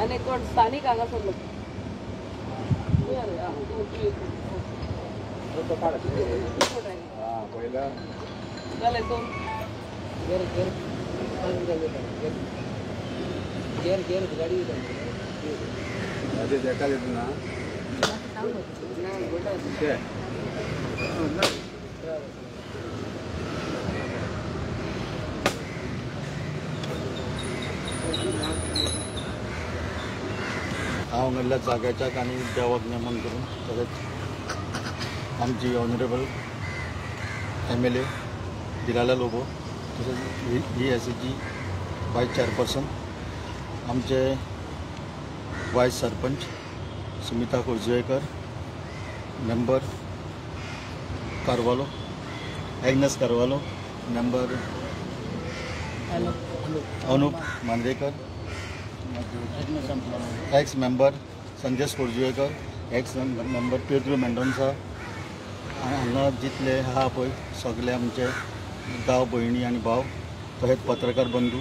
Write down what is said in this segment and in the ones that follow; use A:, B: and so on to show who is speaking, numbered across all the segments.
A: आणि कोण स्थानिक हांगा सरलो जाले तो गेर गाडी ना
B: हांव म्हणल्या जाग्याच्याक आनी देवाक नमन करून तशेंच आमची ऑनरेबल MLA दिलाला लोबो तशेंच ESCची वायस चेअरपर्सन आमचे vice sarpanch Sumita Korjekar member Carvalho Agnes Carvalho member Anup Mandrekar ex member Sandesh Korjekar ex member Pedro Mendonca हांगा जितले आहा पळय सगळे आमचे गांव भयणी आनी भाव तशेंच पत्रकार बंधू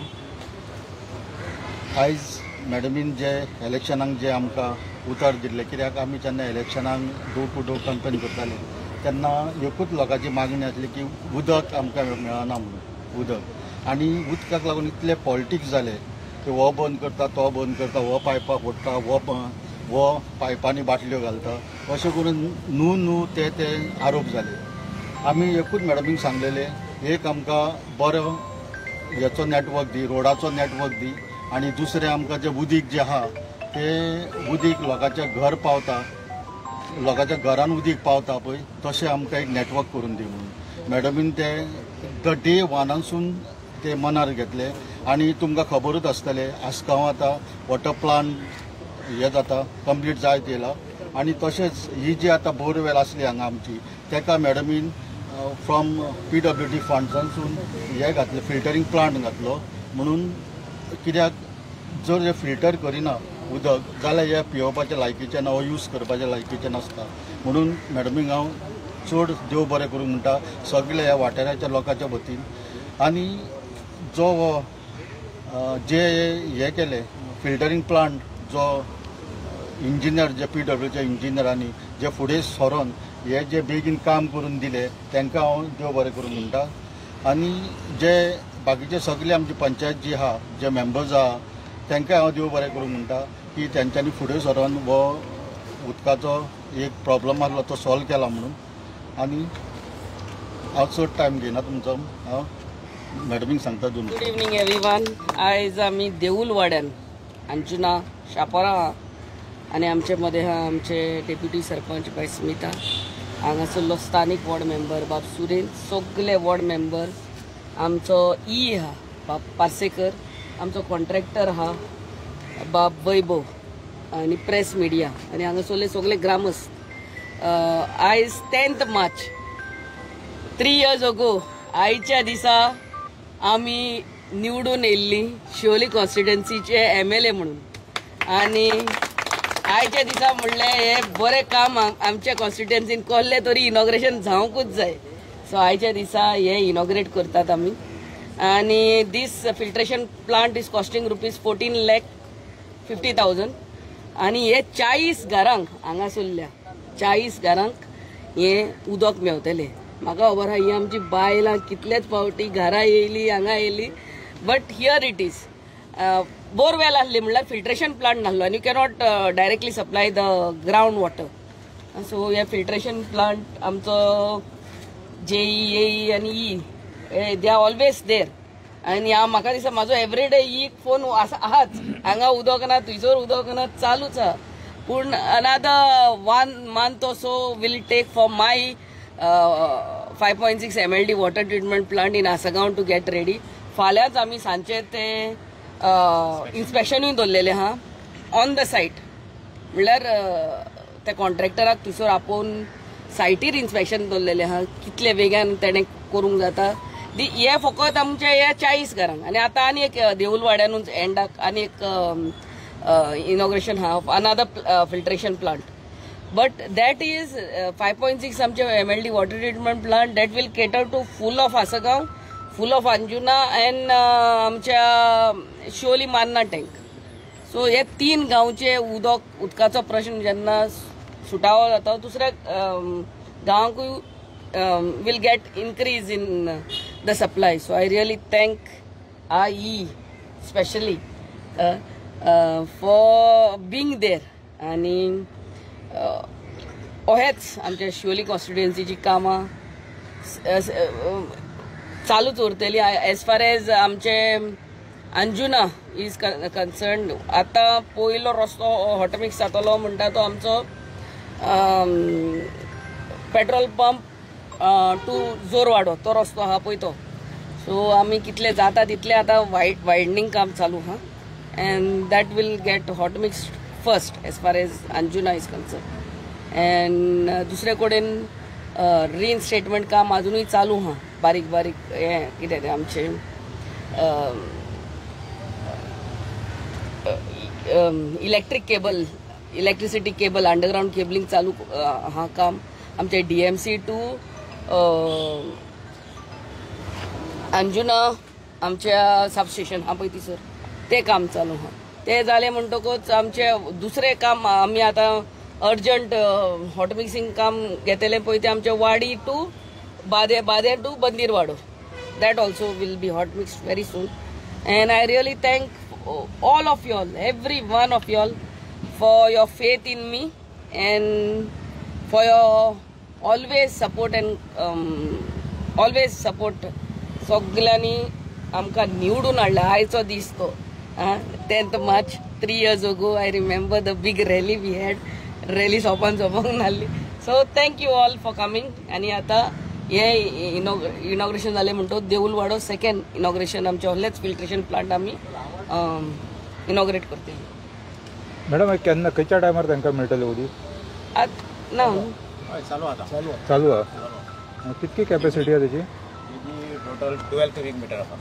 B: आयज मॅडमीन जे इलेक्शनाक जे आमकां उतर दिल्ले कित्याक आमी जेन्ना इलेक्शनाक डोर टू डोर कंपेन करताले तेन्ना एकूच लोकांची मागणी आसली की उदक आमकां मेळना म्हणून उदक आनी उदकाक लागून इतले पॉलिटिक्स जाले की हो बंद करता तो बंद करता हो पायपाक फोडटा वो पायपांनी बाटल्यो घालता अशें करून न्हू ते आरोप जाले आमी एकूच मॅडमीक सांगलेले एक आमकां बरो हेचो नॅटवर्क दी रोडाचो नॅटवर्क दी आनी दुसरें आमकां जे उदीक जे आहा ते उदीक लोकांच्या घर पावता लोकांच्या घरान उदीक पावता पळय तशें आमकां एक नॅटवर्क करून दी म्हणून मॅडमीन ते द डे वानासून ते मनार घेतले आनी तुमकां खबरूच आसतलें आसगांव आतां वॉटर प्लांट हे जाता कंप्लीट जायत येयला आनी तशेंच ही जी आतां बोरवेल आसली हांगा आमची तेका मॅडमीन फ्रॉम PWD फंड्सांसून हे घातले फिल्टरींग प्लांट घातलो म्हणून कित्याक जर हे फिल्टर करिना उदक जाल्यार हे पिवपाच्या लायकीचें ना वा यूज करपाच्या लायकीचें नासता म्हणून मॅडमीक हांव चड देव बरें करूंक म्हणटा सगळे ह्या वाठाराच्या लोकांच्या वतीन आनी जो जे हे केले फिल्टरींग प्लांट जो इंजिनियर जे PWDच्या इंजिनियरांनी जे फुडें सरोन हे जे बेगीन काम करून दिले तांकां हांव देव बरें करूंक म्हणटा आनी जे बाकीचे सगळे आमची पंचायत जी आहा जे मेंबर्स आहा तांकां हांव देव बरें करूंक म्हणटा की तेंच्यांनी फुडें सरोन हो उदकाचो एक प्रॉब्लम आसलो तो सॉल्व केला म्हणून आनी हांव चड टायम घेयना तुमचो हांव मॅडमीक सांगता दोन
A: गुड इवनिंग एवरीवन आयज आमी देऊल वाड्यान अंजुना शापोरा आनी आमचे मदें हा आमचे डेप्युटी सरपंच बाय स्मिता हांगासरलो स्थानीक वॉर्ड मेंबर बाब सुरेन सगळे वॉर्ड मेंबर आमचो हा बाब पार्सेकर आमचो कॉन्ट्रॅक्टर हा बाब वैभव आनी प्रेस मिडिया आनी हांगासरले सगळे ग्रामस्थ आयज 10th मार्च 3 years ago आयच्या दिसा आमी निवडून येयल्ली शिवोली कॉन्स्टिट्युएन्सीचे MLA म्हणून आनी आयच्या दिसा म्हणलें हे बरें काम आमच्या कॉन्स्टिट्युएन्सीन कसलें तरी इनॉग्रेशन जावंकूच जाय सो आयच्या दिसा हे इनॉग्रेट करतात आमी आनी दीस फिल्ट्रेशन प्लांट इज कॉस्टिंग ₹14,50,000 आनी हे 40 घरांक हांगासरल्या 40 घरांक हे उदक मेवतलें म्हाका खबर आहा ही आमची बायलां कितलेच फावटी घरा येयली हांगा येयली but here it is borewell आसली म्हणल्यार फिल्ट्रेशन प्लांट नासलो आनी you cannot directly supply the ground water so हे फिल्ट्रेशन प्लांट आमचो JE आनी दे आर ऑलवेज देर आनी हांव म्हाका दिसता म्हाजो एवरीडे फोन आहाच हांगा उदक ना थंयसर उदक ना चालूच आहा पूण अनादर 1 month or so will take for my 5.6 MLD water treatment plant in Assagao to get ready फाल्यांच आमी सांचे ते इन्स्पेक्शनूय दवरलेले आहा ऑन द सायट म्हणल्यार त्या कॉन्ट्रॅक्टराक थंयसर आपोवन सायटीर इन्स्पेक्शन दवरलेले आहा कितले बेगीन तेणें करूंक जाता हे फकत आमच्या ह्या 40 घरांक आनी आतां आनी एक देऊल वाड्यानूच एंडाक आनी एक इनॉग्रेशन आहा अनादर filtration plant but that is 5.6 आमचे MLD water treatment plant that will cater to full of Asagaon, full of Anjuna and आमच्या शिवोली मान्ना टँक. सो हे 3 गांवचे उदकाचो प्रश्न जेन्ना सुटावो जाता दुसऱ्या गांवांकूय will get increase in the supply. So I really thank IE especially for being there. आणि हेच आमच्या शिवोली कॉन्स्टिट्युएन्सीची कामां चालूच उरतली. एज फार एज आमचे अंजुना इज कन्सर्न, आता पयलो रस्तो हॉटमिक्स जातलो म्हणटा तो आमचो पेट्रोल पंप टू जोरवाडो तो रस्तो आहा पळय तो. सो आमी कितले जाता तितले आतां वायडनींग काम चालू आहा and that will get hotmix first as far as Anjuna is concern. And दुसरे कडेन रिइन्स्टेटमेंट काम अजूनही चालू आहा. बारीक बारीक हे कितें तें आमचे इलेक्ट्रिसिटी केबल अंडरग्राउंड केबलिंग चालू आहा काम. आमचे DMC टू अंजुना आमच्या सबस्टेशन हा पळय थंयसर ते काम चालू आहा. ते जालें म्हणटकूच आमचे दुसरे काम आमी आतां अर्जंट हॉटमिक्सिंग काम घेतलें पळय ते आमचे वाडी to Bade to Bandirwado. That also will be hot mix very soon. And I really thank all of you all, every one of you all for your faith in me and for your always support and always support. सगळ्यांनी आमकां निवडून हाडला. आयचो दीस तो 10th March 3 years ago. I remember the big rally we had. Rally सोंपोंक नासली. So thank you all for coming. आणि आता हे इनॉग्रेशन जालें म्हणटो देऊलवाडो सेकंड इनॉग्रेशन आमचे व्हडलेच फिल्ट्रेशन प्लांट आमी इनॉग्रेट करतली.
C: मॅडम केन्ना खंयच्या टायमार तांकां मेळटलें उदीक?
A: ना
C: चालू आहा. कितकी कॅपॅसिटी आहा तेची?
D: टोटल 12 क्यूबिक मीटर आहा.